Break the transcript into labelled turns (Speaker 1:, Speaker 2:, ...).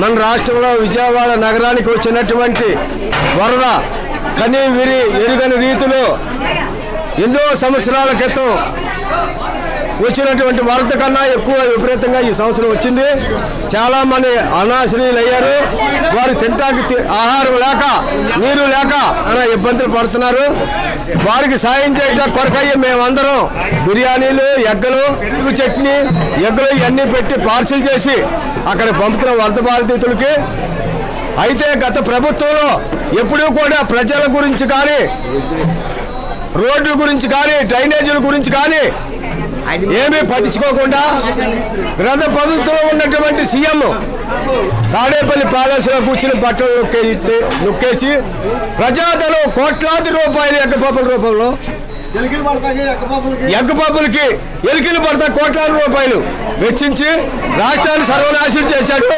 Speaker 1: మన రాష్ట్రంలో విజయవాడ నగరానికి వచ్చినటువంటి వరద కనీ విరి ఎరుగని రీతిలో ఎన్నో సంవత్సరాల క్రితం వచ్చినటువంటి వరద కన్నా ఎక్కువ విపరీతంగా ఈ సంవత్సరం వచ్చింది. చాలా మంది అనాశ్రయులు అయ్యారు. వారు తింటానికి ఆహారం లేక నీరు లేక అలా ఇబ్బందులు పడుతున్నారు. వారికి సాయం చేయడం కొరకయ్యే మేమందరం బిర్యానీలు, ఎగ్గలు, చట్నీ, ఎగ్గలు ఇవన్నీ పెట్టి పార్సిల్ చేసి అక్కడ పంపుతున్న వరద బాధితులకి. అయితే గత ప్రభుత్వంలో ఎప్పుడూ కూడా ప్రజల గురించి కానీ, రోడ్ల గురించి కానీ, డ్రైనేజీల గురించి కానీ ఏమీ పట్టించుకోకుండా గత ప్రభుత్వంలో ఉన్నటువంటి సీఎం తాడేపల్లి ప్యాలెస్లో కూర్చుని బట్టలు నొక్కేసి ప్రజాధనం కోట్లాది రూపాయలు ఎగ్గపప్పుల రూపంలో ఎగ్గపప్పులకి ఎలికలు పడతా కోట్లాది రూపాయలు వెచ్చించి రాష్ట్రాన్ని సర్వనాశనం చేశాడు.